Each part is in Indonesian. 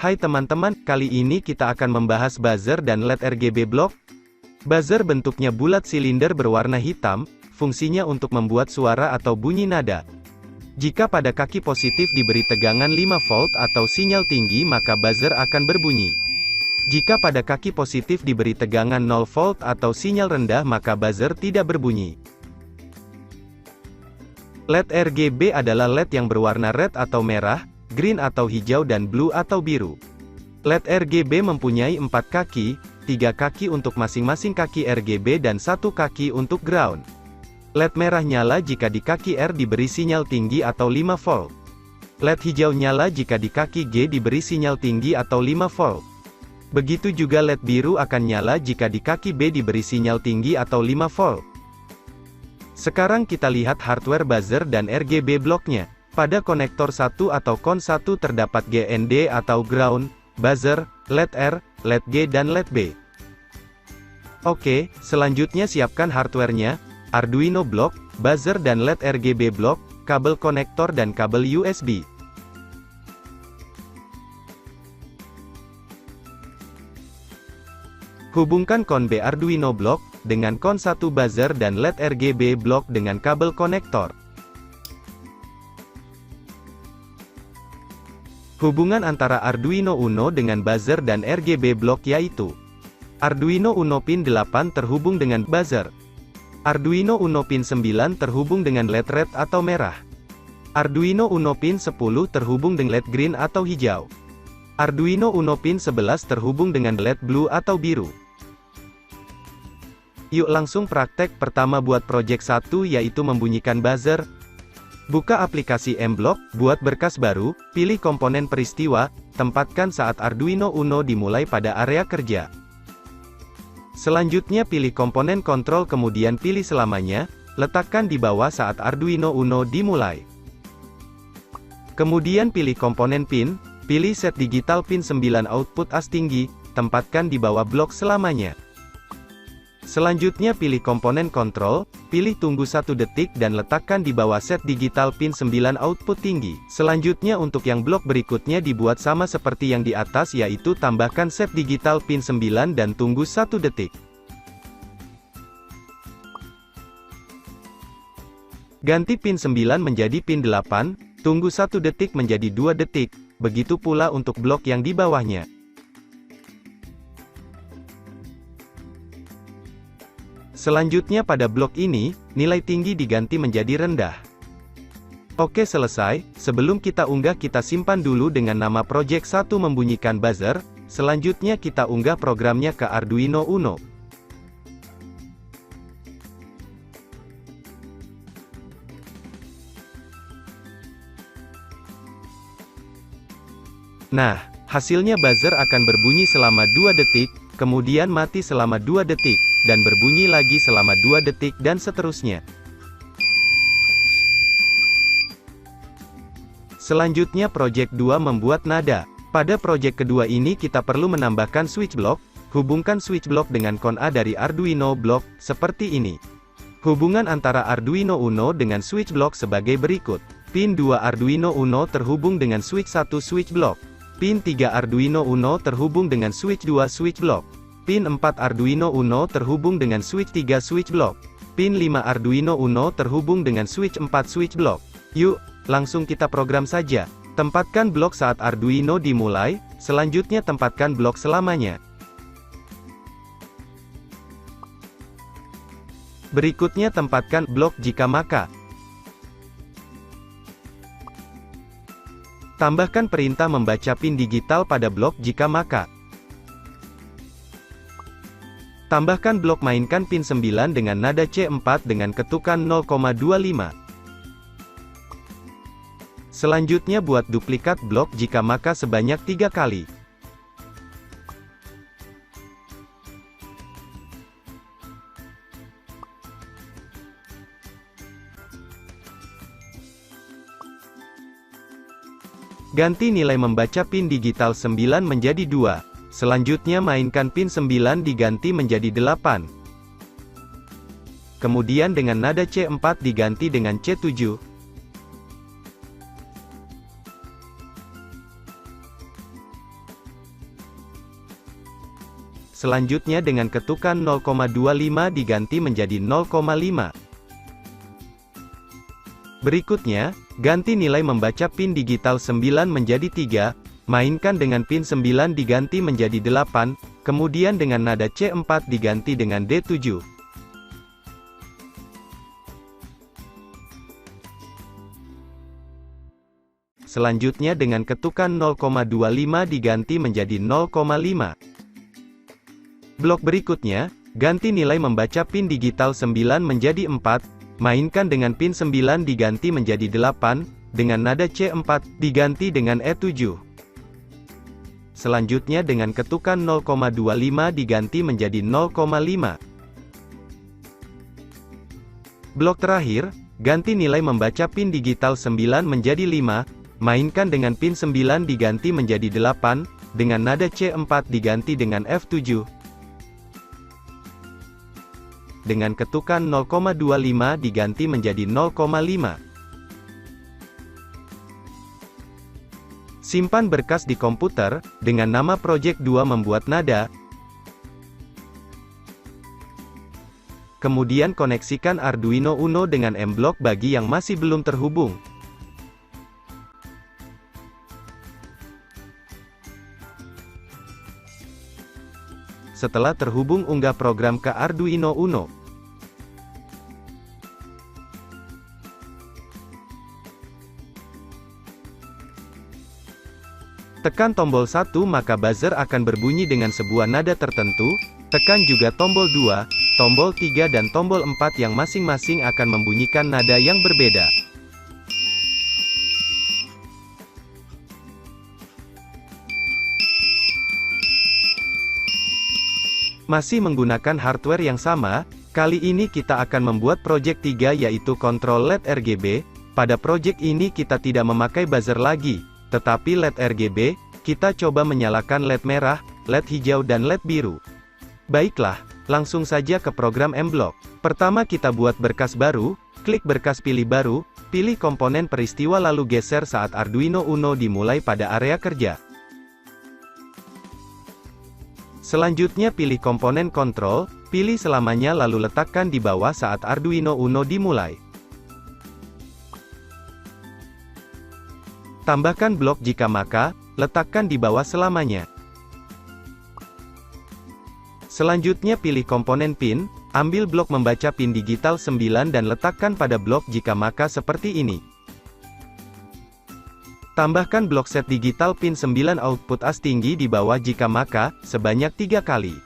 Hai teman-teman, kali ini kita akan membahas buzzer dan LED RGB block. Buzzer bentuknya bulat silinder berwarna hitam, fungsinya untuk membuat suara atau bunyi nada. Jika pada kaki positif diberi tegangan 5 volt atau sinyal tinggi maka buzzer akan berbunyi. Jika pada kaki positif diberi tegangan 0 volt atau sinyal rendah maka buzzer tidak berbunyi. LED RGB adalah LED yang berwarna red atau merah, green atau hijau dan blue atau biru. LED RGB mempunyai 4 kaki, 3 kaki untuk masing-masing kaki RGB dan 1 kaki untuk ground. LED merah nyala jika di kaki R diberi sinyal tinggi atau 5 volt. LED hijau nyala jika di kaki G diberi sinyal tinggi atau 5 volt. Begitu juga LED biru akan nyala jika di kaki B diberi sinyal tinggi atau 5 volt. Sekarang kita lihat hardware buzzer dan RGB blocknya. Pada konektor 1 atau kon 1 terdapat GND atau ground, buzzer, LED R, LED G dan LED B. Oke, selanjutnya siapkan hardwarenya, Arduino block, buzzer dan LED RGB block, kabel konektor dan kabel USB. Hubungkan kon B Arduino block dengan kon 1 buzzer dan LED RGB block dengan kabel konektor. Hubungan antara Arduino Uno dengan buzzer dan RGB block yaitu Arduino Uno pin 8 terhubung dengan buzzer. Arduino Uno pin 9 terhubung dengan LED red atau merah. Arduino Uno pin 10 terhubung dengan LED green atau hijau. Arduino Uno pin 11 terhubung dengan LED blue atau biru. Yuk langsung praktek pertama buat project 1 yaitu membunyikan buzzer. Buka aplikasi M-Block, buat berkas baru, pilih komponen peristiwa, tempatkan saat Arduino Uno dimulai pada area kerja. Selanjutnya pilih komponen kontrol kemudian pilih selamanya, letakkan di bawah saat Arduino Uno dimulai. Kemudian pilih komponen pin, pilih set digital pin 9 output as tinggi, tempatkan di bawah blok selamanya. Selanjutnya pilih komponen kontrol, pilih tunggu 1 detik dan letakkan di bawah set digital pin 9 output tinggi. Selanjutnya untuk yang blok berikutnya dibuat sama seperti yang di atas yaitu tambahkan set digital pin 9 dan tunggu 1 detik. Ganti pin 9 menjadi pin 8, tunggu 1 detik menjadi 2 detik, begitu pula untuk blok yang di bawahnya. Selanjutnya pada blok ini, nilai tinggi diganti menjadi rendah. Oke selesai, sebelum kita unggah kita simpan dulu dengan nama project 1 membunyikan buzzer, selanjutnya kita unggah programnya ke Arduino Uno. Nah, hasilnya buzzer akan berbunyi selama 2 detik, kemudian mati selama 2 detik, dan berbunyi lagi selama 2 detik dan seterusnya. Selanjutnya project 2 membuat nada. Pada project kedua ini kita perlu menambahkan switch block, hubungkan switch block dengan kon A dari Arduino block, seperti ini. Hubungan antara Arduino Uno dengan switch block sebagai berikut. Pin 2 Arduino Uno terhubung dengan switch 1 switch block. Pin 3 Arduino Uno terhubung dengan switch 2 switch block. Pin 4 Arduino Uno terhubung dengan switch 3 switch block. Pin 5 Arduino Uno terhubung dengan switch 4 switch block. Yuk, langsung kita program saja. Tempatkan blok saat Arduino dimulai, selanjutnya tempatkan blok selamanya. Berikutnya tempatkan blok jika maka. Tambahkan perintah membaca pin digital pada blok jika maka. Tambahkan blok mainkan pin 9 dengan nada C4 dengan ketukan 0,25. Selanjutnya buat duplikat blok jika maka sebanyak 3 kali. Ganti nilai membaca pin digital 9 menjadi 2. Selanjutnya mainkan pin 9 diganti menjadi 8. Kemudian dengan nada C4 diganti dengan C7. Selanjutnya dengan ketukan 0,25 diganti menjadi 0,5. Berikutnya, ganti nilai membaca pin digital 9 menjadi 3, mainkan dengan pin 9 diganti menjadi 8, kemudian dengan nada C4 diganti dengan D7. Selanjutnya dengan ketukan 0,25 diganti menjadi 0,5. Blok berikutnya, ganti nilai membaca pin digital 9 menjadi 4, mainkan dengan pin 9 diganti menjadi 8, dengan nada C4, diganti dengan E7. Selanjutnya dengan ketukan 0,25 diganti menjadi 0,5. Blok terakhir, ganti nilai membaca pin digital 9 menjadi 5, mainkan dengan pin 9 diganti menjadi 8, dengan nada C4 diganti dengan F7. Dengan ketukan 0,25 diganti menjadi 0,5. Simpan berkas di komputer, dengan nama Project 2 membuat nada. Kemudian koneksikan Arduino Uno dengan M-Block bagi yang masih belum terhubung. Setelah terhubung, unggah program ke Arduino Uno. Tekan tombol 1 maka buzzer akan berbunyi dengan sebuah nada tertentu, tekan juga tombol 2, tombol 3 dan tombol 4 yang masing-masing akan membunyikan nada yang berbeda. Masih menggunakan hardware yang sama, kali ini kita akan membuat project 3 yaitu kontrol LED RGB. Pada project ini kita tidak memakai buzzer lagi, tetapi LED RGB, kita coba menyalakan LED merah, LED hijau dan LED biru. Baiklah, langsung saja ke program M-Block. Pertama kita buat berkas baru, klik berkas pilih baru, pilih komponen peristiwa lalu geser saat Arduino Uno dimulai pada area kerja. Selanjutnya pilih komponen kontrol, pilih selamanya lalu letakkan di bawah saat Arduino Uno dimulai. Tambahkan blok jika maka, letakkan di bawah selamanya. Selanjutnya pilih komponen pin, ambil blok membaca pin digital 9 dan letakkan pada blok jika maka seperti ini. Tambahkan blok set digital pin 9 output as tinggi di bawah jika maka, sebanyak 3 kali.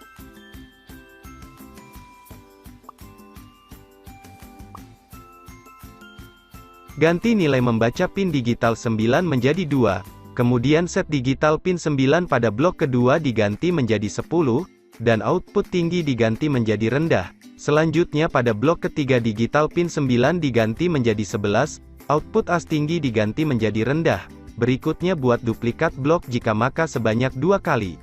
Ganti nilai membaca pin digital 9 menjadi 2, kemudian set digital pin 9 pada blok kedua diganti menjadi 10, dan output tinggi diganti menjadi rendah. Selanjutnya pada blok ketiga digital pin 9 diganti menjadi 11, output as tinggi diganti menjadi rendah. Berikutnya buat duplikat blok jika maka sebanyak 2 kali.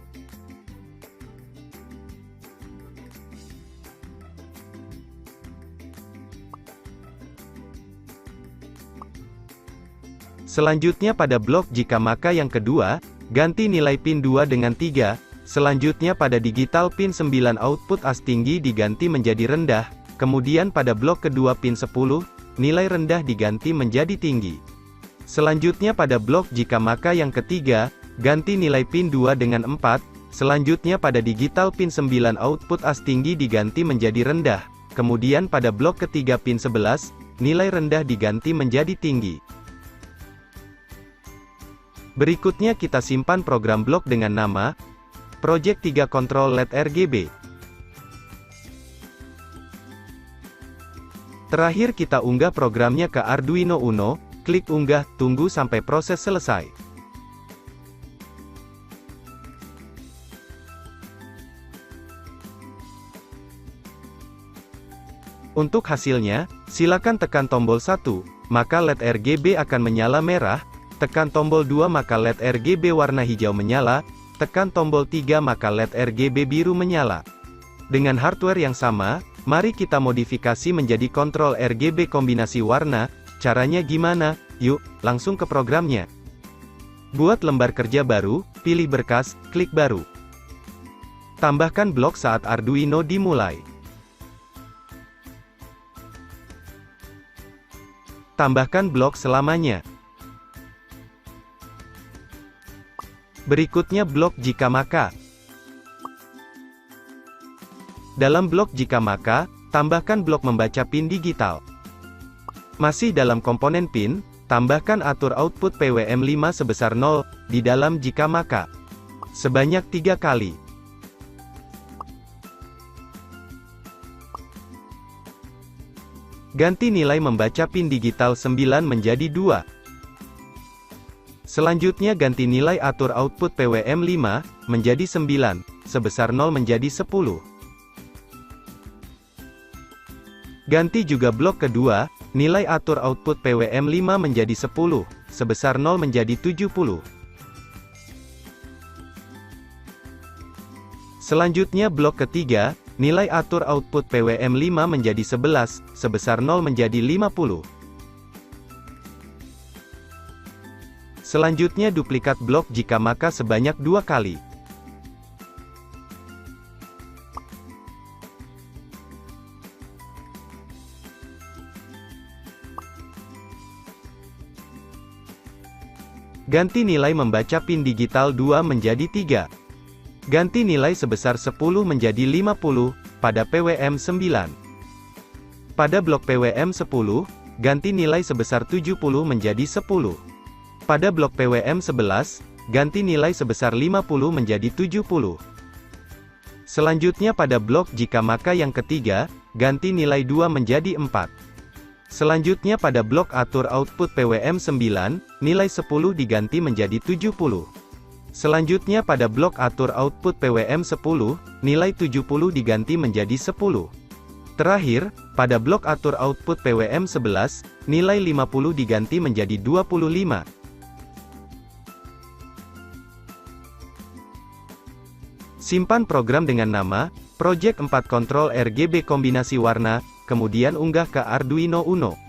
Selanjutnya pada blok jika maka yang kedua, ganti nilai pin 2 dengan 3, selanjutnya pada digital pin 9 output as tinggi diganti menjadi rendah, kemudian pada blok kedua pin 10, nilai rendah diganti menjadi tinggi. Selanjutnya pada blok jika maka yang ketiga, ganti nilai pin 2 dengan 4, selanjutnya pada digital pin 9 output as tinggi diganti menjadi rendah, kemudian pada blok ketiga pin 11, nilai rendah diganti menjadi tinggi. Berikutnya kita simpan program blok dengan nama Project 3 Control LED RGB. Terakhir kita unggah programnya ke Arduino Uno, klik unggah, tunggu sampai proses selesai. Untuk hasilnya, silakan tekan tombol 1, maka LED RGB akan menyala merah, tekan tombol 2 maka LED RGB warna hijau menyala, tekan tombol 3 maka LED RGB biru menyala. Dengan hardware yang sama, mari kita modifikasi menjadi kontrol RGB kombinasi warna. Caranya gimana? Yuk, langsung ke programnya. Buat lembar kerja baru, pilih berkas, klik baru. Tambahkan blok saat Arduino dimulai. Tambahkan blok selamanya. Berikutnya blok jika maka. Dalam blok jika maka, tambahkan blok membaca pin digital. Masih dalam komponen pin, tambahkan atur output PWM5 sebesar 0, di dalam jika maka. Sebanyak 3 kali. Ganti nilai membaca pin digital 9 menjadi 2. Selanjutnya ganti nilai atur output PWM5, menjadi 9, sebesar 0 menjadi 10. Ganti juga blok kedua, nilai atur output PWM5 menjadi 10, sebesar 0 menjadi 70. Selanjutnya blok ketiga, nilai atur output PWM5 menjadi 11, sebesar 0 menjadi 50. Selanjutnya duplikat blok jika maka sebanyak 2 kali. Ganti nilai membaca pin digital 2 menjadi 3. Ganti nilai sebesar 10 menjadi 50, pada PWM9. Pada blok PWM10, ganti nilai sebesar 70 menjadi 10. Pada blok PWM11, ganti nilai sebesar 50 menjadi 70. Selanjutnya pada blok jika maka yang ketiga, ganti nilai 2 menjadi 4. Selanjutnya pada blok atur output PWM9, nilai 10 diganti menjadi 70. Selanjutnya pada blok atur output PWM10, nilai 70 diganti menjadi 10. Terakhir, pada blok atur output PWM11, nilai 50 diganti menjadi 25. Simpan program dengan nama, Project 4 Control RGB kombinasi warna, kemudian unggah ke Arduino Uno.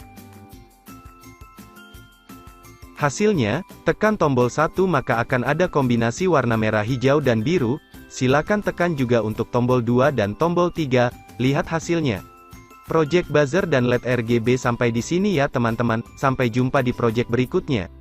Hasilnya, tekan tombol 1 maka akan ada kombinasi warna merah hijau dan biru, silakan tekan juga untuk tombol 2 dan tombol 3, lihat hasilnya. Project buzzer dan LED RGB sampai di sini ya teman-teman, sampai jumpa di project berikutnya.